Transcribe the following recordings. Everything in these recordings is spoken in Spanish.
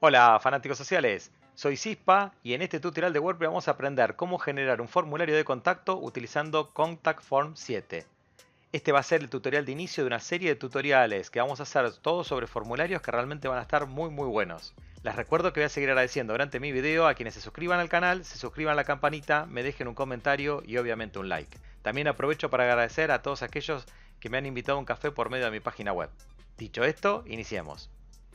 Hola fanáticos sociales, soy Cispa y en este tutorial de WordPress vamos a aprender cómo generar un formulario de contacto utilizando Contact Form 7. Este va a ser el tutorial de inicio de una serie de tutoriales que vamos a hacer todos sobre formularios que realmente van a estar muy buenos. Les recuerdo que voy a seguir agradeciendo durante mi video a quienes se suscriban al canal, se suscriban a la campanita, me dejen un comentario y obviamente un like. También aprovecho para agradecer a todos aquellos que me han invitado a un café por medio de mi página web. Dicho esto, iniciemos.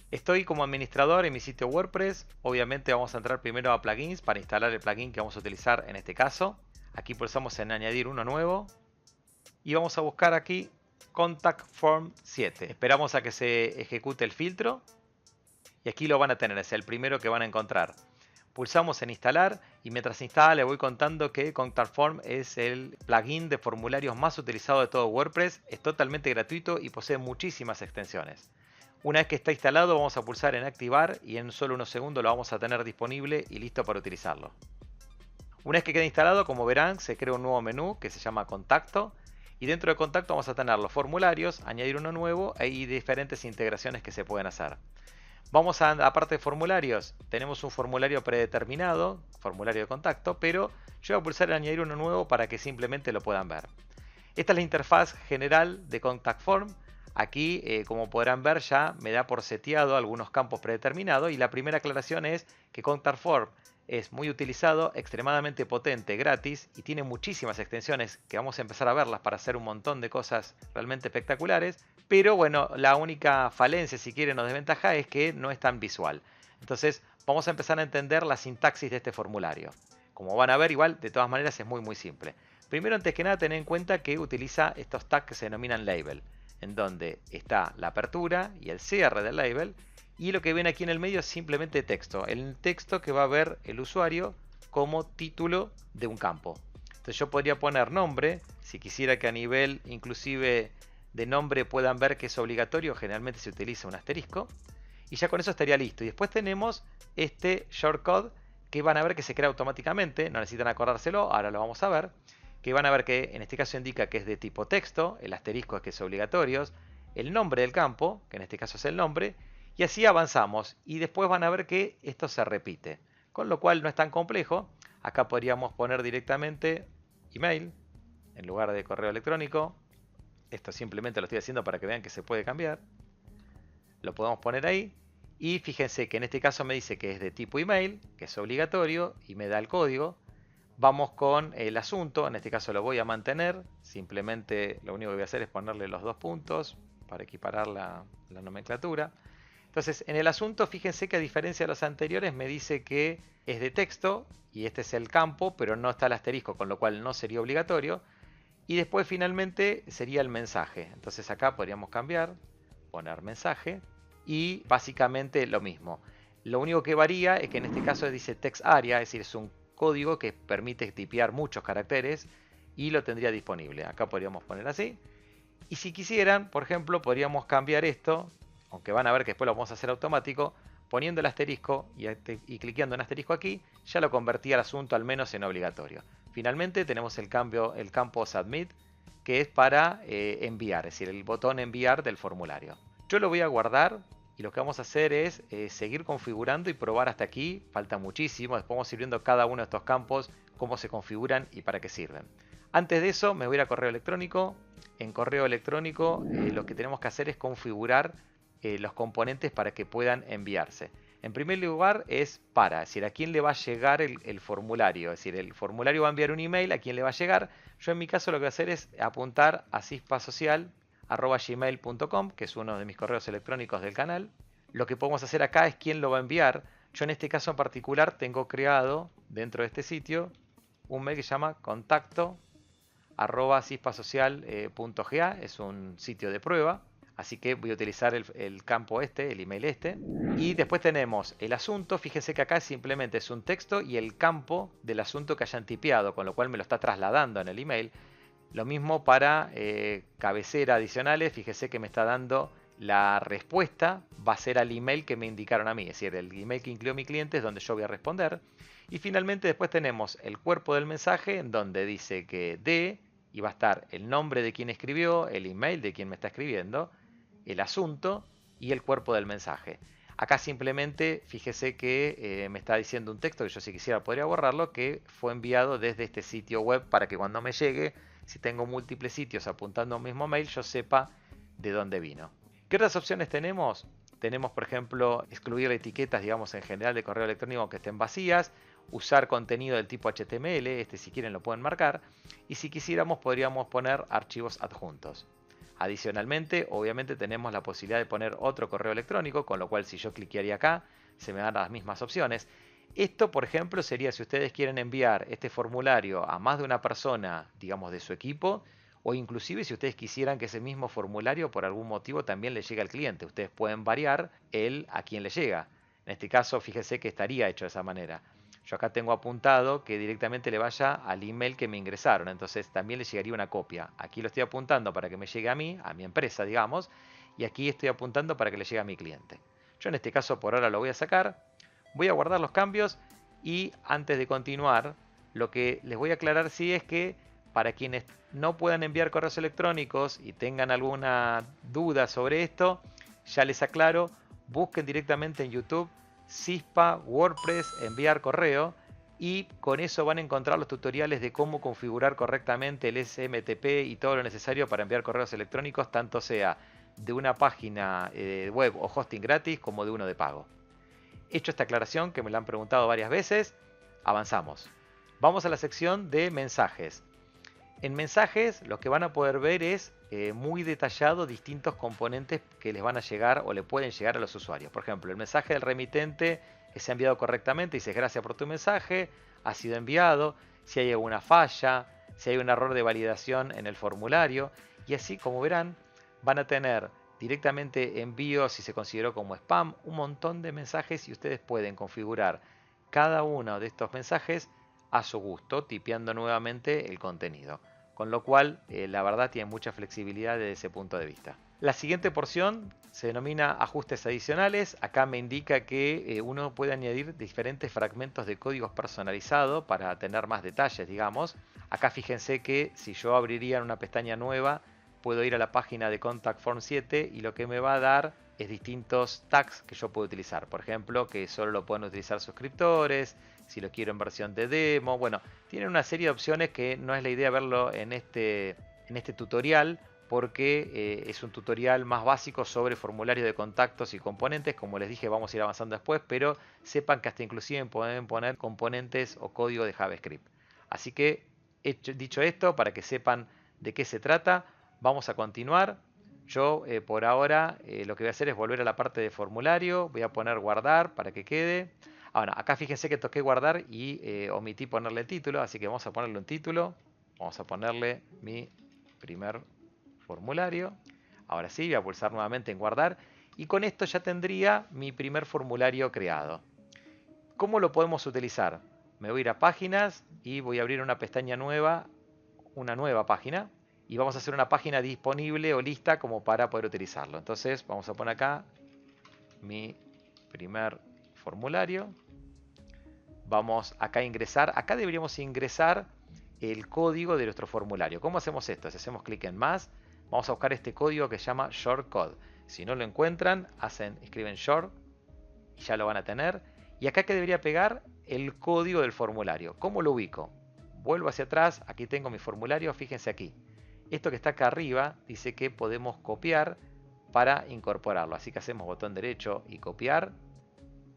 Estoy como administrador en mi sitio WordPress. Obviamente vamos a entrar primero a plugins para instalar el plugin que vamos a utilizar en este caso. Aquí pulsamos en añadir uno nuevo y vamos a buscar aquí Contact Form 7. Esperamos a que se ejecute el filtro y aquí lo van a tener, es el primero que van a encontrar. Pulsamos en instalar y mientras se instala le voy contando que Contact Form es el plugin de formularios más utilizado de todo WordPress. Es totalmente gratuito y posee muchísimas extensiones. Una vez que está instalado vamos a pulsar en activar y en solo unos segundos lo vamos a tener disponible y listo para utilizarlo. Una vez que quede instalado, como verán, se crea un nuevo menú que se llama Contacto y dentro de Contacto vamos a tener los formularios, añadir uno nuevo y diferentes integraciones que se pueden hacer. Vamos a, aparte de formularios, tenemos un formulario predeterminado, formulario de contacto, pero yo voy a pulsar en añadir uno nuevo para que simplemente lo puedan ver. Esta es la interfaz general de Contact Form. Aquí, como podrán ver, ya me da por seteado algunos campos predeterminados y la primera aclaración es que Contact Form es muy utilizado, extremadamente potente, gratis y tiene muchísimas extensiones que vamos a empezar a verlas para hacer un montón de cosas realmente espectaculares. Pero bueno, la única falencia, si quieren, o desventaja es que no es tan visual. Entonces vamos a empezar a entender la sintaxis de este formulario. Como van a ver, igual, de todas maneras es muy simple. Primero, antes que nada, tener en cuenta que utiliza estos tags que se denominan label, en donde está la apertura y el cierre del label, y lo que ven aquí en el medio es simplemente texto, el texto que va a ver el usuario como título de un campo. Entonces yo podría poner nombre, si quisiera que a nivel inclusive de nombre puedan ver que es obligatorio, generalmente se utiliza un asterisco, y ya con eso estaría listo. Y después tenemos este shortcode que van a ver que se crea automáticamente, no necesitan acordárselo, ahora lo vamos a ver, que van a ver que en este caso indica que es de tipo texto, el asterisco es que es obligatorio, el nombre del campo, que en este caso es el nombre, y así avanzamos. Y después van a ver que esto se repite, con lo cual no es tan complejo. Acá podríamos poner directamente email en lugar de correo electrónico. Esto simplemente lo estoy haciendo para que vean que se puede cambiar. Lo podemos poner ahí. Y fíjense que en este caso me dice que es de tipo email, que es obligatorio, y me da el código. Vamos con el asunto, en este caso lo voy a mantener, simplemente lo único que voy a hacer es ponerle los dos puntos para equiparar la nomenclatura. Entonces, en el asunto, fíjense que a diferencia de los anteriores me dice que es de texto y este es el campo, pero no está el asterisco, con lo cual no sería obligatorio. Y después finalmente sería el mensaje. Entonces acá podríamos cambiar, poner mensaje y básicamente lo mismo. Lo único que varía es que en este caso dice text area, es decir, es un código que permite tipear muchos caracteres y lo tendría disponible. Acá podríamos poner así. Y si quisieran, por ejemplo, podríamos cambiar esto, aunque van a ver que después lo vamos a hacer automático, poniendo el asterisco y cliqueando en asterisco aquí, ya lo convertía el asunto al menos en obligatorio. Finalmente tenemos el campo Submit, que es para enviar, es decir, el botón enviar del formulario. Yo lo voy a guardar y lo que vamos a hacer es seguir configurando y probar hasta aquí. Falta muchísimo, después vamos a ir viendo cada uno de estos campos, cómo se configuran y para qué sirven. Antes de eso me voy a ir a correo electrónico. En correo electrónico lo que tenemos que hacer es configurar los componentes para que puedan enviarse. En primer lugar es para, es decir, a quién le va a llegar el formulario. Es decir, el formulario va a enviar un email, a quién le va a llegar. Yo en mi caso lo que voy a hacer es apuntar a cispasocial@gmail.com, que es uno de mis correos electrónicos del canal. Lo que podemos hacer acá es quién lo va a enviar. Yo en este caso en particular tengo creado dentro de este sitio un mail que se llama contacto@cispasocial.ga, es un sitio de prueba. Así que voy a utilizar el campo este, el email este. Y después tenemos el asunto. Fíjense que acá simplemente es un texto y el campo del asunto que hayan tipeado, con lo cual me lo está trasladando en el email. Lo mismo para cabecera adicionales. Fíjense que me está dando la respuesta. Va a ser al email que me indicaron a mí. Es decir, el email que incluyó mi cliente es donde yo voy a responder. Y finalmente después tenemos el cuerpo del mensaje en donde dice que y va a estar el nombre de quien escribió, el email de quien me está escribiendo, el asunto y el cuerpo del mensaje. Acá simplemente fíjese que me está diciendo un texto que yo si quisiera podría borrarlo, que fue enviado desde este sitio web para que cuando me llegue, si tengo múltiples sitios apuntando a un mismo mail, yo sepa de dónde vino. ¿Qué otras opciones tenemos? Tenemos, por ejemplo, excluir etiquetas, digamos, en general de correo electrónico que estén vacías, usar contenido del tipo HTML, este si quieren lo pueden marcar, y si quisiéramos podríamos poner archivos adjuntos. Adicionalmente, obviamente tenemos la posibilidad de poner otro correo electrónico, con lo cual si yo cliquearía acá, se me dan las mismas opciones. Esto, por ejemplo, sería si ustedes quieren enviar este formulario a más de una persona, digamos, de su equipo, o inclusive si ustedes quisieran que ese mismo formulario por algún motivo también le llegue al cliente. Ustedes pueden variar el a quién le llega. En este caso, fíjense que estaría hecho de esa manera. Yo acá tengo apuntado que directamente le vaya al email que me ingresaron, entonces también le llegaría una copia. Aquí lo estoy apuntando para que me llegue a mí, a mi empresa, digamos, y aquí estoy apuntando para que le llegue a mi cliente. Yo en este caso por ahora lo voy a sacar, voy a guardar los cambios y antes de continuar, lo que les voy a aclarar sí es que para quienes no puedan enviar correos electrónicos y tengan alguna duda sobre esto, ya les aclaro, busquen directamente en YouTube Cispa, WordPress, enviar correo y con eso van a encontrar los tutoriales de cómo configurar correctamente el SMTP y todo lo necesario para enviar correos electrónicos, tanto sea de una página web o hosting gratis como de uno de pago. Hecho esta aclaración que me la han preguntado varias veces, avanzamos. Vamos a la sección de mensajes. En mensajes lo que van a poder ver es muy detallado distintos componentes que les van a llegar o le pueden llegar a los usuarios. Por ejemplo, el mensaje del remitente que se ha enviado correctamente, dice gracias por tu mensaje, ha sido enviado, si hay alguna falla, si hay un error de validación en el formulario. Y así, como verán, van a tener directamente envío si se consideró como spam, un montón de mensajes y ustedes pueden configurar cada uno de estos mensajes a su gusto, tipeando nuevamente el contenido. Con lo cual, la verdad tiene mucha flexibilidad desde ese punto de vista. La siguiente porción se denomina ajustes adicionales. Acá me indica que uno puede añadir diferentes fragmentos de códigos personalizados para tener más detalles, digamos. Acá fíjense que si yo abriría una pestaña nueva, puedo ir a la página de Contact Form 7 y lo que me va a dar es distintos tags que yo puedo utilizar. Por ejemplo, que solo lo pueden utilizar suscriptores, si lo quiero en versión de demo. Bueno, tienen una serie de opciones que no es la idea verlo en este tutorial porque es un tutorial más básico sobre formularios de contactos y componentes. Como les dije, vamos a ir avanzando después, pero sepan que hasta inclusive pueden poner componentes o código de JavaScript. Así que, dicho esto, para que sepan de qué se trata, vamos a continuar. Yo por ahora lo que voy a hacer es volver a la parte de formulario, voy a poner guardar para que quede. Ahora, acá fíjense que toqué guardar y omití ponerle el título, así que vamos a ponerle un título. Vamos a ponerle mi primer formulario. Ahora sí, voy a pulsar nuevamente en guardar y con esto ya tendría mi primer formulario creado. ¿Cómo lo podemos utilizar? Me voy a ir a páginas y voy a abrir una pestaña nueva, una nueva página. Y vamos a hacer una página disponible o lista como para poder utilizarlo. Entonces vamos a poner acá mi primer formulario. Vamos acá a ingresar. Acá deberíamos ingresar el código de nuestro formulario. ¿Cómo hacemos esto? Si hacemos clic en más, vamos a buscar este código que se llama shortcode. Si no lo encuentran, escriben short y ya lo van a tener. Y acá que debería pegar el código del formulario. ¿Cómo lo ubico? Vuelvo hacia atrás. Aquí tengo mi formulario. Fíjense aquí. Esto que está acá arriba dice que podemos copiar para incorporarlo. Así que hacemos botón derecho y copiar.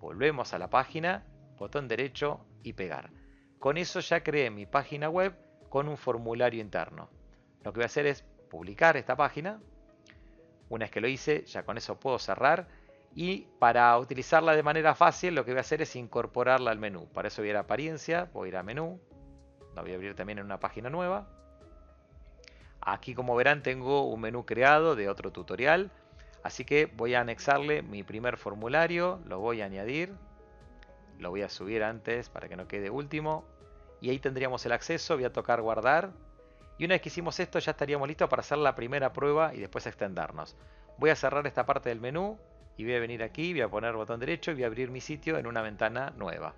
Volvemos a la página, botón derecho y pegar. Con eso ya creé mi página web con un formulario interno. Lo que voy a hacer es publicar esta página. Una vez que lo hice, ya con eso puedo cerrar. Y para utilizarla de manera fácil, lo que voy a hacer es incorporarla al menú. Para eso voy a ir a apariencia, voy a ir a menú. La voy a abrir también en una página nueva. Aquí, como verán, tengo un menú creado de otro tutorial. Así que voy a anexarle mi primer formulario, lo voy a añadir. Lo voy a subir antes para que no quede último. Y ahí tendríamos el acceso, voy a tocar guardar. Y una vez que hicimos esto ya estaríamos listos para hacer la primera prueba y después extendernos. Voy a cerrar esta parte del menú y voy a venir aquí, voy a poner botón derecho y voy a abrir mi sitio en una ventana nueva.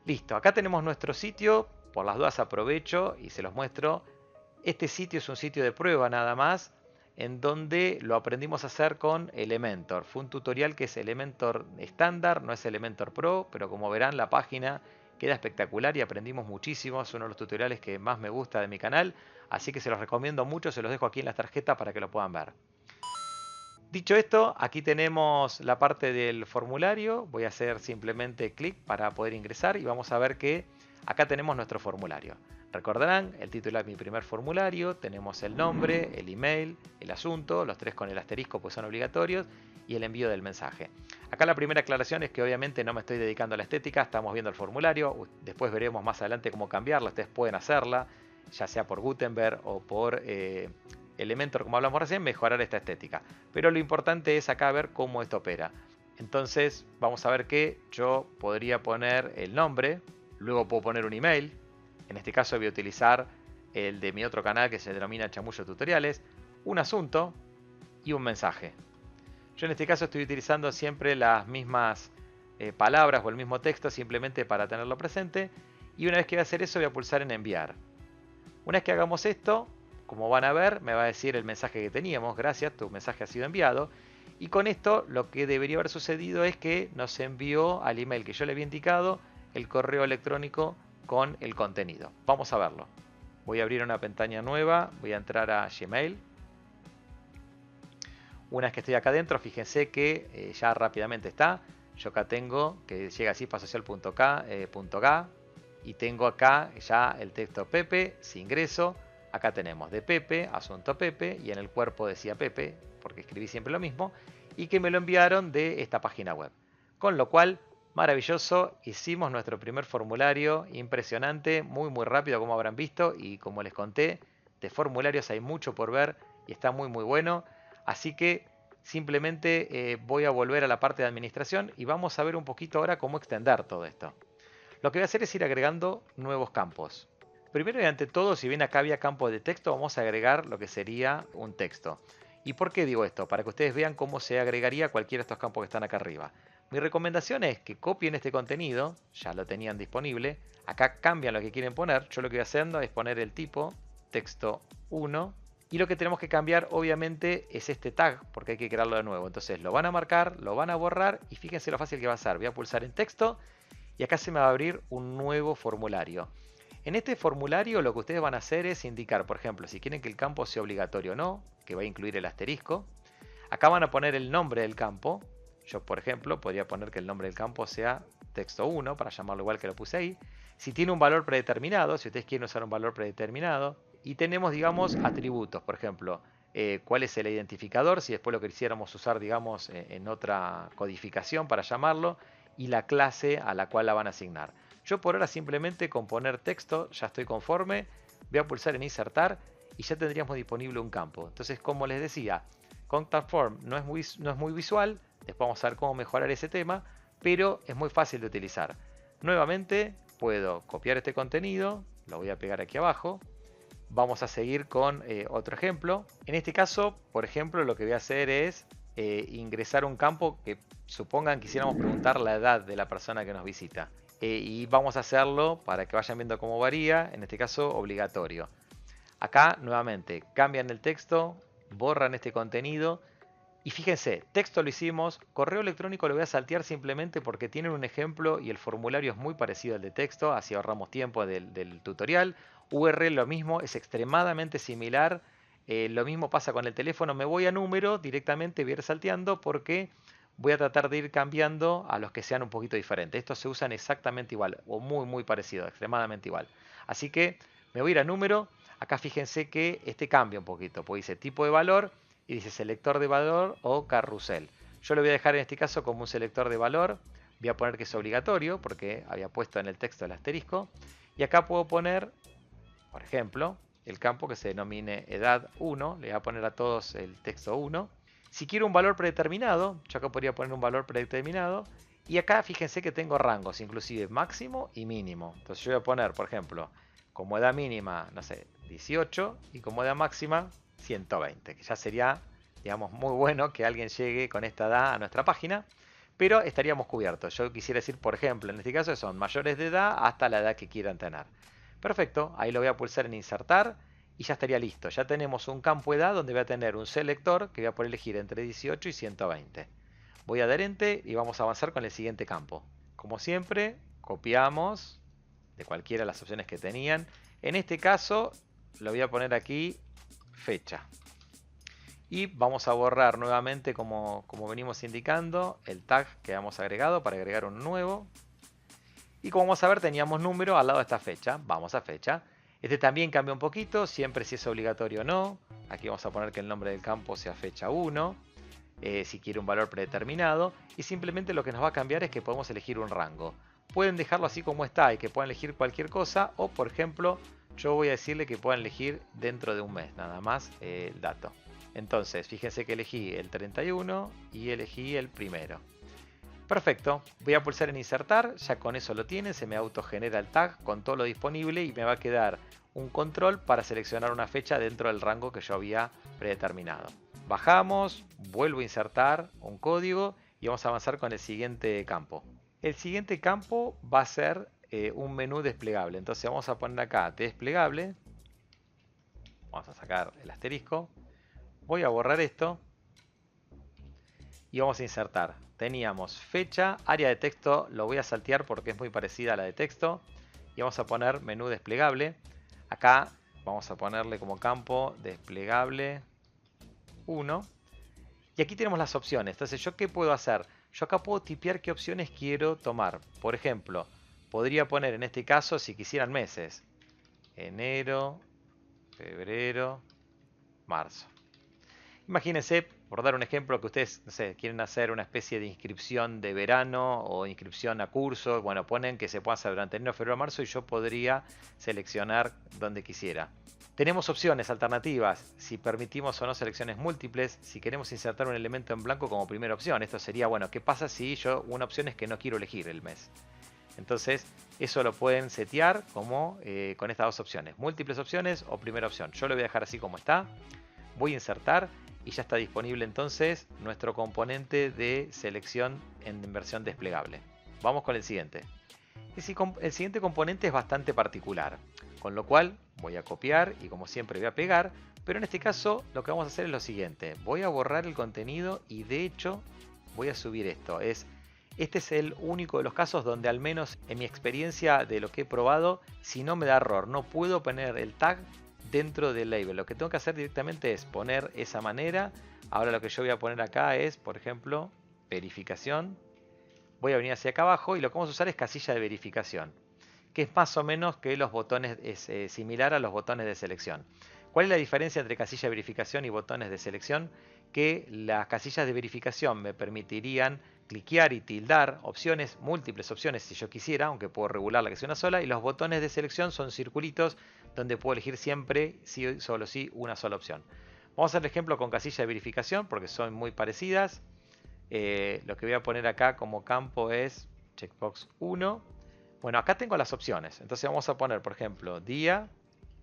Listo, acá tenemos nuestro sitio. Por las dudas aprovecho y se los muestro. Este sitio es un sitio de prueba nada más. en donde lo aprendimos a hacer con Elementor. Fue un tutorial que es Elementor estándar, no es Elementor Pro, pero como verán la página queda espectacular y aprendimos muchísimo. Es uno de los tutoriales que más me gusta de mi canal, así que se los recomiendo mucho, se los dejo aquí en la tarjeta para que lo puedan ver. Dicho esto, aquí tenemos la parte del formulario. Voy a hacer simplemente clic para poder ingresar y vamos a ver que acá tenemos nuestro formulario. Recordarán, el título es mi primer formulario, tenemos el nombre, el email, el asunto, los tres con el asterisco pues son obligatorios, y el envío del mensaje. Acá la primera aclaración es que obviamente no me estoy dedicando a la estética, estamos viendo el formulario, después veremos más adelante cómo cambiarla, ustedes pueden hacerla, ya sea por Gutenberg o por Elementor, como hablamos recién, mejorar esta estética. Pero lo importante es acá ver cómo esto opera. Entonces vamos a ver que yo podría poner el nombre, luego puedo poner un email. En este caso voy a utilizar el de mi otro canal que se denomina Chamullo Tutoriales, un asunto y un mensaje. Yo en este caso estoy utilizando siempre las mismas palabras o el mismo texto simplemente para tenerlo presente. Y una vez que voy a hacer eso voy a pulsar en enviar. Una vez que hagamos esto, como van a ver, me va a decir el mensaje que teníamos. Gracias, tu mensaje ha sido enviado. Y con esto lo que debería haber sucedido es que nos envió al email que yo le había indicado el correo electrónico con el contenido. Vamos a verlo. Voy a abrir una pestaña nueva, voy a entrar a Gmail. Una vez que estoy acá adentro, fíjense que ya rápidamente está. Yo acá tengo que llega a cispasocial.ga y tengo acá ya el texto Pepe, si ingreso. Acá tenemos de Pepe, asunto Pepe, y en el cuerpo decía Pepe, porque escribí siempre lo mismo, y que me lo enviaron de esta página web. Con lo cual, maravilloso, hicimos nuestro primer formulario, impresionante, muy rápido como habrán visto, y como les conté, de formularios hay mucho por ver y está muy bueno. Así que simplemente voy a volver a la parte de administración y vamos a ver un poquito ahora cómo extender todo esto. Lo que voy a hacer es ir agregando nuevos campos. Primero y ante todo, si bien acá había campo de texto, vamos a agregar lo que sería un texto. ¿Y por qué digo esto? Para que ustedes vean cómo se agregaría cualquiera de estos campos que están acá arriba. Mi recomendación es que copien este contenido, ya lo tenían disponible, acá cambian lo que quieren poner, yo lo que voy haciendo es poner el tipo texto 1 y lo que tenemos que cambiar obviamente es este tag porque hay que crearlo de nuevo. Entonces lo van a marcar, lo van a borrar y fíjense lo fácil que va a ser. Voy a pulsar en texto y acá se me va a abrir un nuevo formulario. En este formulario lo que ustedes van a hacer es indicar, por ejemplo, si quieren que el campo sea obligatorio o no, que va a incluir el asterisco. Acá van a poner el nombre del campo. Yo, por ejemplo, podría poner que el nombre del campo sea texto 1, para llamarlo igual que lo puse ahí. Si tiene un valor predeterminado, si ustedes quieren usar un valor predeterminado. Y tenemos, digamos, atributos, por ejemplo, cuál es el identificador, si después lo quisiéramos usar, digamos, en otra codificación para llamarlo, y la clase a la cual la van a asignar. Yo por ahora simplemente con poner texto ya estoy conforme, voy a pulsar en insertar y ya tendríamos disponible un campo. Entonces, como les decía, Contact Form no es muy visual, después vamos a ver cómo mejorar ese tema, pero es muy fácil de utilizar. Nuevamente puedo copiar este contenido, lo voy a pegar aquí abajo. Vamos a seguir con otro ejemplo. En este caso, por ejemplo, lo que voy a hacer es ingresar un campo que supongan quisiéramos preguntar la edad de la persona que nos visita. Y vamos a hacerlo para que vayan viendo cómo varía, en este caso obligatorio. Acá nuevamente cambian el texto, borran este contenido y fíjense, texto lo hicimos, correo electrónico lo voy a saltear simplemente porque tienen un ejemplo y el formulario es muy parecido al de texto, así ahorramos tiempo del tutorial. URL lo mismo, es extremadamente similar, lo mismo pasa con el teléfono, me voy a número, directamente voy a ir salteando porque voy a tratar de ir cambiando a los que sean un poquito diferentes. Estos se usan exactamente igual o muy parecido, extremadamente igual. Así que me voy a ir a número. Acá fíjense que este cambia un poquito, pues dice tipo de valor y dice selector de valor o carrusel. Yo lo voy a dejar en este caso como un selector de valor. Voy a poner que es obligatorio porque había puesto en el texto el asterisco. Y acá puedo poner, por ejemplo, el campo que se denomine edad 1. Le voy a poner a todos el texto 1. Si quiero un valor predeterminado, yo acá podría poner un valor predeterminado. Y acá fíjense que tengo rangos, inclusive máximo y mínimo. Entonces yo voy a poner, por ejemplo, como edad mínima, no sé, 18 y como edad máxima 120, que ya sería, digamos, muy bueno que alguien llegue con esta edad a nuestra página, pero estaríamos cubiertos. Yo quisiera decir, por ejemplo, en este caso son mayores de edad hasta la edad que quieran tener. Perfecto, ahí lo voy a pulsar en insertar y ya estaría listo. Ya tenemos un campo edad donde voy a tener un selector que voy a poder elegir entre 18 y 120. Voy a dar Enter y vamos a avanzar con el siguiente campo. Como siempre, copiamos de cualquiera de las opciones que tenían. En este caso, lo voy a poner aquí fecha. Y vamos a borrar nuevamente, como venimos indicando, el tag que hemos agregado para agregar uno nuevo. Y como vamos a ver, teníamos número al lado de esta fecha. Vamos a fecha. Este también cambia un poquito, siempre si es obligatorio o no. Aquí vamos a poner que el nombre del campo sea fecha 1. Si quiere un valor predeterminado. Y simplemente lo que nos va a cambiar es que podemos elegir un rango. Pueden dejarlo así como está y que puedan elegir cualquier cosa. O por ejemplo, yo voy a decirle que puedan elegir dentro de un mes nada más el dato. Entonces, fíjense que elegí el 31 y elegí el primero. Perfecto, voy a pulsar en insertar, ya con eso lo tiene, se me autogenera el tag con todo lo disponible y me va a quedar un control para seleccionar una fecha dentro del rango que yo había predeterminado. Bajamos, vuelvo a insertar un código y vamos a avanzar con el siguiente campo. El siguiente campo va a ser un menú desplegable, entonces vamos a poner acá desplegable, vamos a sacar el asterisco, voy a borrar esto y vamos a insertar. Teníamos fecha, área de texto, lo voy a saltear porque es muy parecida a la de texto. Y vamos a poner menú desplegable. Acá vamos a ponerle como campo desplegable 1. Y aquí tenemos las opciones. Entonces, ¿yo qué puedo hacer? Yo acá puedo tipear qué opciones quiero tomar. Por ejemplo, podría poner en este caso, si quisieran meses, enero, febrero, marzo. Imagínense, por dar un ejemplo, que ustedes, no sé, quieren hacer una especie de inscripción de verano o inscripción a curso. Bueno, ponen que se pueda hacer durante enero, febrero, marzo y yo podría seleccionar donde quisiera. Tenemos opciones alternativas, si permitimos o no selecciones múltiples, si queremos insertar un elemento en blanco como primera opción. Esto sería, bueno, ¿qué pasa si yo una opción es que no quiero elegir el mes? Entonces, eso lo pueden setear como con estas dos opciones, múltiples opciones o primera opción. Yo lo voy a dejar así como está, voy a insertar y ya está disponible entonces nuestro componente de selección en versión desplegable. Vamos con el siguiente. El siguiente componente es bastante particular, con lo cual voy a copiar y como siempre voy a pegar, pero en este caso lo que vamos a hacer es lo siguiente. Voy a borrar el contenido y de hecho voy a subir esto. Este es el único de los casos donde al menos en mi experiencia de lo que he probado, si no me da error, no puedo poner el tag dentro del label. Lo que tengo que hacer directamente es poner esa manera. Ahora lo que yo voy a poner acá es, por ejemplo, verificación. Voy a venir hacia acá abajo y lo que vamos a usar es casilla de verificación, que es más o menos que los botones, es similar a los botones de selección. ¿Cuál es la diferencia entre casilla de verificación y botones de selección? Que las casillas de verificación me permitirían cliquear y tildar opciones, múltiples opciones si yo quisiera, aunque puedo regularla que sea una sola, y los botones de selección son circulitos donde puedo elegir siempre, sí, solo sí, una sola opción. Vamos a hacer el ejemplo con casilla de verificación porque son muy parecidas. Lo que voy a poner acá como campo es checkbox 1. Bueno, acá tengo las opciones. Entonces vamos a poner, por ejemplo, día,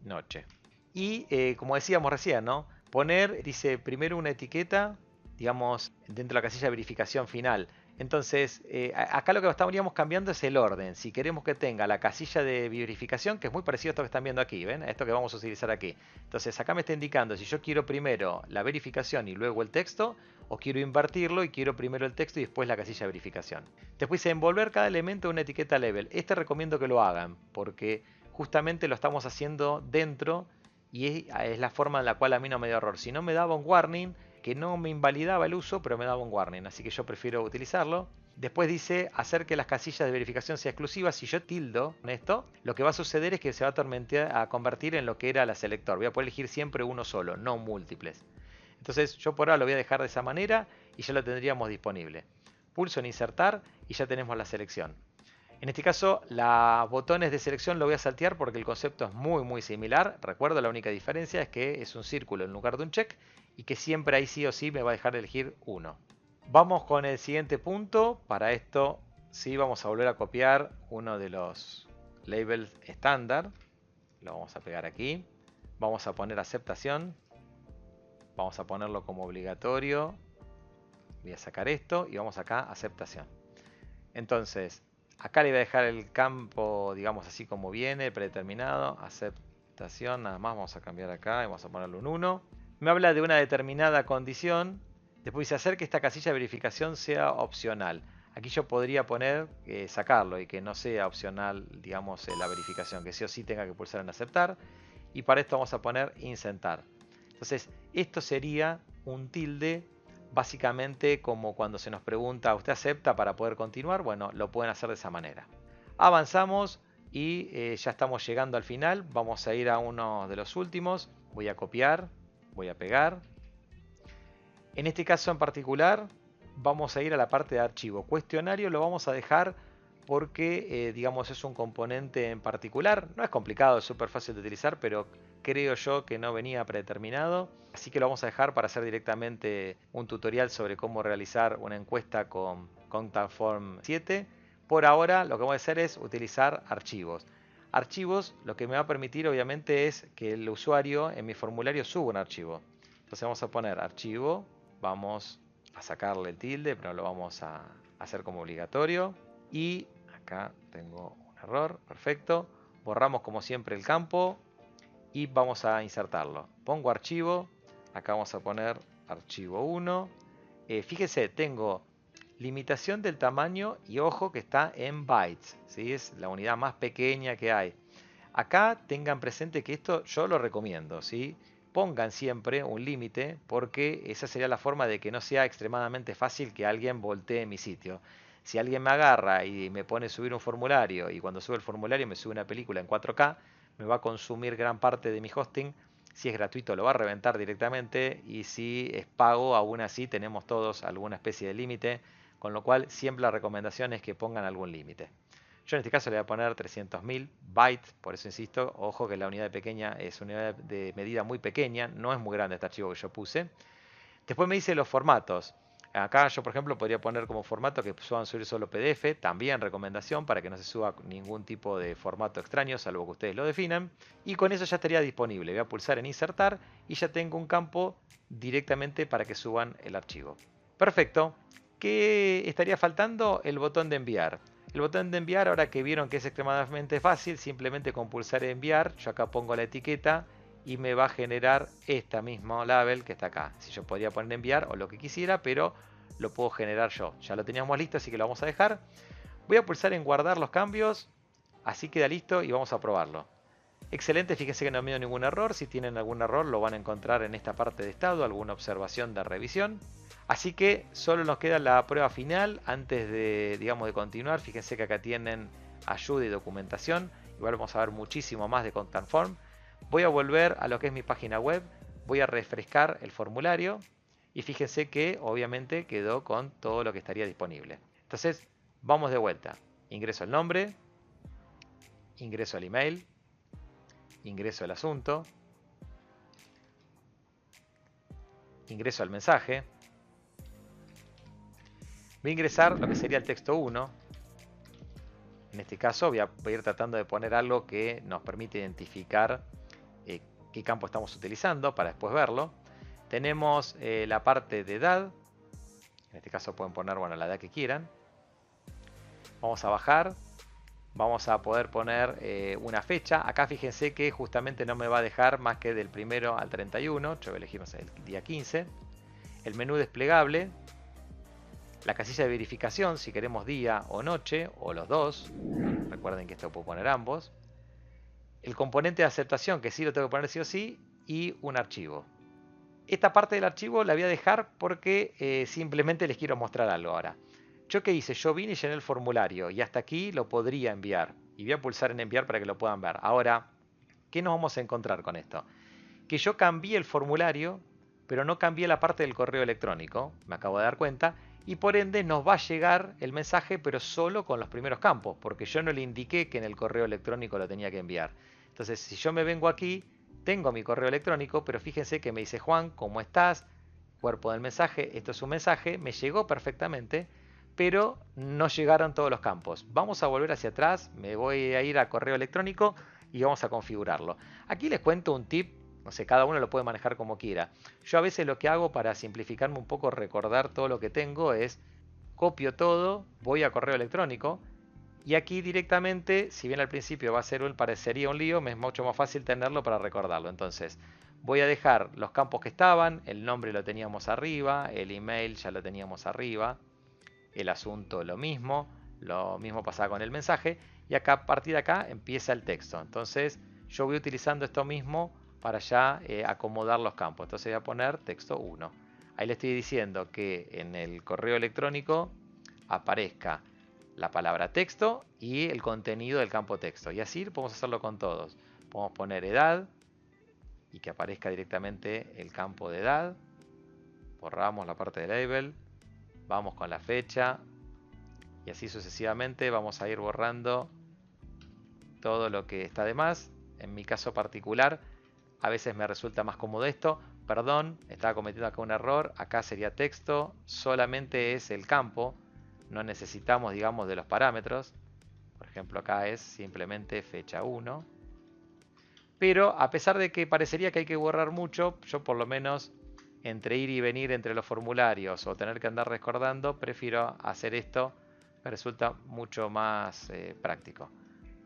noche. Y como decíamos recién, ¿no? Poner, dice, primero una etiqueta, digamos, dentro de la casilla de verificación final. Entonces, acá lo que estaríamos cambiando es el orden. Si queremos que tenga la casilla de verificación, que es muy parecido a esto que están viendo aquí, ¿ven? A esto que vamos a utilizar aquí. Entonces, acá me está indicando si yo quiero primero la verificación y luego el texto, o quiero invertirlo y quiero primero el texto y después la casilla de verificación. Después dice envolver cada elemento en una etiqueta label. Este recomiendo que lo hagan, porque justamente lo estamos haciendo dentro y es la forma en la cual a mí no me dio error. Si no me daba un warning, que no me invalidaba el uso, pero me daba un warning, así que yo prefiero utilizarlo. Después dice hacer que las casillas de verificación sean exclusivas. Si yo tildo en esto, lo que va a suceder es que se va a convertir en lo que era la selector. Voy a poder elegir siempre uno solo, no múltiples. Entonces yo por ahora lo voy a dejar de esa manera y ya lo tendríamos disponible. Pulso en insertar y ya tenemos la selección. En este caso, los botones de selección lo voy a saltear porque el concepto es muy similar. Recuerdo, la única diferencia es que es un círculo en lugar de un check y que siempre ahí sí o sí me va a dejar de elegir uno. Vamos con el siguiente punto. Para esto sí vamos a volver a copiar uno de los labels estándar. Lo vamos a pegar aquí. Vamos a poner aceptación. Vamos a ponerlo como obligatorio. Voy a sacar esto y vamos acá aceptación. Entonces, acá le voy a dejar el campo, digamos así como viene, predeterminado, accept documentación, nada más vamos a cambiar acá y vamos a ponerle un 1. Me habla de una determinada condición. Después dice hacer que esta casilla de verificación sea opcional. Aquí yo podría poner sacarlo y que no sea opcional, digamos, la verificación, que sí o sí tenga que pulsar en aceptar. Y para esto vamos a poner insertar. Entonces, esto sería un tilde, básicamente como cuando se nos pregunta, ¿usted acepta para poder continuar? Bueno, lo pueden hacer de esa manera. Avanzamos y ya estamos llegando al final. Vamos a ir a uno de los últimos. Voy a copiar, voy a pegar. En este caso en particular, vamos a ir a la parte de archivo. Cuestionario lo vamos a dejar porque, digamos, es un componente en particular. No es complicado, es súper fácil de utilizar, pero creo yo que no venía predeterminado. Así que lo vamos a dejar para hacer directamente un tutorial sobre cómo realizar una encuesta con Contact Form 7. Por ahora lo que voy a hacer es utilizar archivos. Archivos lo que me va a permitir obviamente es que el usuario en mi formulario suba un archivo. Entonces vamos a poner archivo, vamos a sacarle el tilde, pero lo vamos a hacer como obligatorio. Y acá tengo un error, perfecto. Borramos como siempre el campo y vamos a insertarlo. Pongo archivo, acá vamos a poner archivo 1. Fíjese, tengo limitación del tamaño y ojo que está en bytes, ¿sí? Es la unidad más pequeña que hay. Acá tengan presente que esto yo lo recomiendo, ¿sí? Pongan siempre un límite porque esa sería la forma de que no sea extremadamente fácil que alguien voltee mi sitio. Si alguien me agarra y me pone a subir un formulario y cuando sube el formulario me sube una película en 4K, me va a consumir gran parte de mi hosting. Si es gratuito lo va a reventar directamente y si es pago aún así tenemos todos alguna especie de límite, con lo cual siempre la recomendación es que pongan algún límite. Yo en este caso le voy a poner 300.000 bytes, por eso insisto, ojo que la unidad pequeña es una unidad de medida muy pequeña, no es muy grande este archivo que yo puse. Después me dice los formatos. Acá yo por ejemplo podría poner como formato que puedan subir solo PDF, también recomendación para que no se suba ningún tipo de formato extraño, salvo que ustedes lo definan. Y con eso ya estaría disponible. Voy a pulsar en insertar y ya tengo un campo directamente para que suban el archivo. Perfecto. ¿Qué estaría faltando? El botón de enviar. El botón de enviar, ahora que vieron que es extremadamente fácil, simplemente con pulsar enviar, yo acá pongo la etiqueta y me va a generar esta misma label que está acá. Si yo podría poner enviar o lo que quisiera, pero lo puedo generar yo. Ya lo teníamos listo, así que lo vamos a dejar. Voy a pulsar en guardar los cambios, así queda listo y vamos a probarlo. Excelente, fíjense que no me dio ningún error. Si tienen algún error lo van a encontrar en esta parte de estado, alguna observación de revisión. Así que solo nos queda la prueba final antes de, digamos, de continuar. Fíjense que acá tienen ayuda y documentación. Igual vamos a ver muchísimo más de Contact Form. Voy a volver a lo que es mi página web. Voy a refrescar el formulario. Y fíjense que obviamente quedó con todo lo que estaría disponible. Entonces vamos de vuelta. Ingreso el nombre. Ingreso el email. Ingreso el asunto. Ingreso al mensaje. Voy a ingresar lo que sería el texto 1. En este caso voy a ir tratando de poner algo que nos permite identificar qué campo estamos utilizando para después verlo. Tenemos la parte de edad. En este caso pueden poner la edad que quieran. Vamos a bajar. Vamos a poder poner una fecha. Acá fíjense que justamente no me va a dejar más que del 1 al 31. Yo voy a elegir el día 15. El menú desplegable. La casilla de verificación, si queremos día o noche, o los dos. Recuerden que esto puedo poner ambos. El componente de aceptación, que sí lo tengo que poner sí o sí. Y un archivo. Esta parte del archivo la voy a dejar porque simplemente les quiero mostrar algo ahora. ¿Yo qué hice? Yo vine y llené el formulario y hasta aquí lo podría enviar. Y voy a pulsar en enviar para que lo puedan ver. Ahora, ¿qué nos vamos a encontrar con esto? Que yo cambié el formulario, pero no cambié la parte del correo electrónico. Me acabo de dar cuenta. Y por ende nos va a llegar el mensaje, pero solo con los primeros campos. Porque yo no le indiqué que en el correo electrónico lo tenía que enviar. Entonces, si yo me vengo aquí, tengo mi correo electrónico, pero fíjense que me dice Juan, ¿cómo estás? Cuerpo del mensaje, esto es un mensaje. Me llegó perfectamente, pero no llegaron todos los campos. Vamos a volver hacia atrás, me voy a ir a correo electrónico y vamos a configurarlo. Aquí les cuento un tip, no sé, cada uno lo puede manejar como quiera. Yo a veces lo que hago para simplificarme un poco, recordar todo lo que tengo es, copio todo, voy a correo electrónico Y aquí directamente, si bien al principio parecería un lío, me es mucho más fácil tenerlo para recordarlo. Entonces, voy a dejar los campos que estaban, el nombre lo teníamos arriba, el email ya lo teníamos arriba, el asunto lo mismo pasaba con el mensaje, y acá, a partir de acá empieza el texto. Entonces, yo voy utilizando esto mismo para ya acomodar los campos. Entonces voy a poner texto 1. Ahí le estoy diciendo que en el correo electrónico aparezca la palabra texto y el contenido del campo texto. Y así podemos hacerlo con todos. Podemos poner edad y que aparezca directamente el campo de edad. Borramos la parte de label. Vamos con la fecha. Y así sucesivamente vamos a ir borrando todo lo que está de más. En mi caso particular, a veces me resulta más cómodo esto. Perdón, estaba cometiendo acá un error. Acá sería texto. Solamente es el campo. No necesitamos, digamos, de los parámetros. Por ejemplo, acá es simplemente fecha 1. Pero a pesar de que parecería que hay que borrar mucho, yo por lo menos entre ir y venir entre los formularios o tener que andar recordando, prefiero hacer esto. Me resulta mucho más práctico.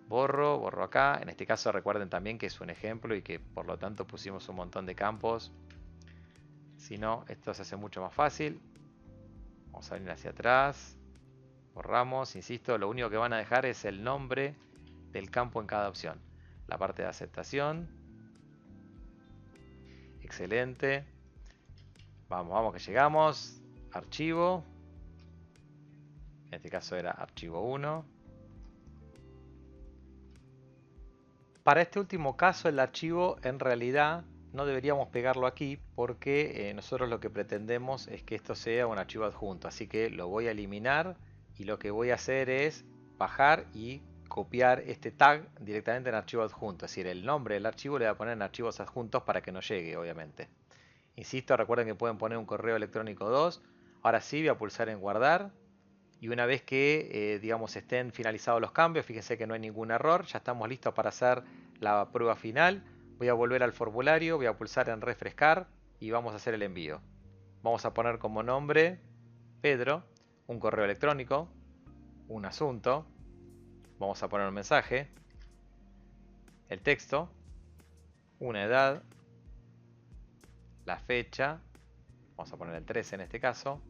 Borro acá. En este caso recuerden también que es un ejemplo y que por lo tanto pusimos un montón de campos. Si no, esto se hace mucho más fácil. Vamos a venir hacia atrás. Borramos, insisto, lo único que van a dejar es el nombre del campo en cada opción. La parte de aceptación. Excelente. Vamos que llegamos. Archivo. En este caso era archivo 1. Para este último caso el archivo en realidad no deberíamos pegarlo aquí porque nosotros lo que pretendemos es que esto sea un archivo adjunto. Así que lo voy a eliminar. Y lo que voy a hacer es bajar y copiar este tag directamente en archivo adjunto. Es decir, el nombre del archivo le voy a poner en archivos adjuntos para que no llegue, obviamente. Insisto, recuerden que pueden poner un correo electrónico 2. Ahora sí, voy a pulsar en guardar. Y una vez que, digamos, estén finalizados los cambios, fíjense que no hay ningún error. Ya estamos listos para hacer la prueba final. Voy a volver al formulario, voy a pulsar en refrescar y vamos a hacer el envío. Vamos a poner como nombre Pedro. Un correo electrónico, un asunto, vamos a poner un mensaje, el texto, una edad, la fecha, vamos a poner el 13 en este caso,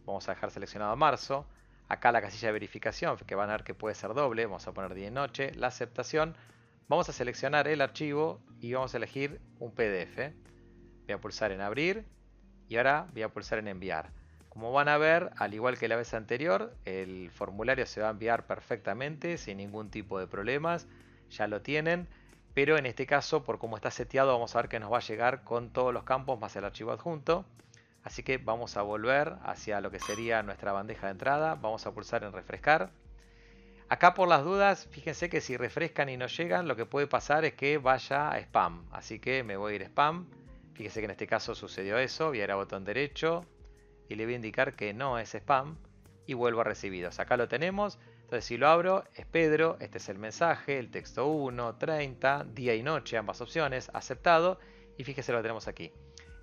vamos a dejar seleccionado marzo, acá la casilla de verificación que van a ver que puede ser doble, vamos a poner día y noche, la aceptación, vamos a seleccionar el archivo y vamos a elegir un PDF, voy a pulsar en abrir y ahora voy a pulsar en enviar. Como van a ver, al igual que la vez anterior, el formulario se va a enviar perfectamente, sin ningún tipo de problemas. Ya lo tienen, pero en este caso, por cómo está seteado, vamos a ver que nos va a llegar con todos los campos más el archivo adjunto. Así que vamos a volver hacia lo que sería nuestra bandeja de entrada. Vamos a pulsar en refrescar. Acá por las dudas, fíjense que si refrescan y no llegan, lo que puede pasar es que vaya a spam. Así que me voy a ir a spam. Fíjense que en este caso sucedió eso. Voy a ir a botón derecho. Y le voy a indicar que no es spam y vuelvo a recibidos. Acá lo tenemos. Entonces si lo abro es Pedro, este es el mensaje, el texto 1, 30, día y noche, ambas opciones, aceptado. Y fíjese lo tenemos aquí,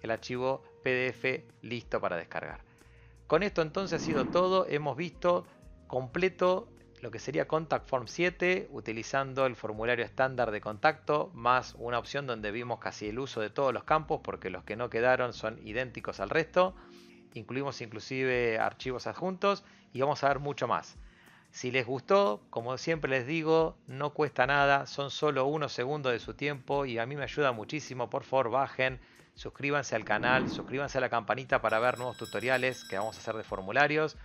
el archivo PDF listo para descargar. Con esto entonces ha sido todo. Hemos visto completo lo que sería Contact Form 7 utilizando el formulario estándar de contacto más una opción donde vimos casi el uso de todos los campos porque los que no quedaron son idénticos al resto. Incluimos inclusive archivos adjuntos y vamos a ver mucho más. Si les gustó, como siempre les digo, no cuesta nada, son solo unos segundos de su tiempo y a mí me ayuda muchísimo. Por favor, bajen, suscríbanse al canal, suscríbanse a la campanita para ver nuevos tutoriales que vamos a hacer de formularios.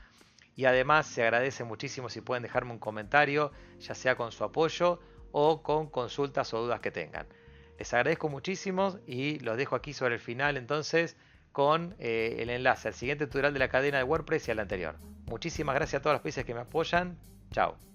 Y además se agradece muchísimo si pueden dejarme un comentario, ya sea con su apoyo o con consultas o dudas que tengan. Les agradezco muchísimo y los dejo aquí sobre el final entonces con el enlace al siguiente tutorial de la cadena de WordPress y al anterior. Muchísimas gracias a todos los países que me apoyan. Chao.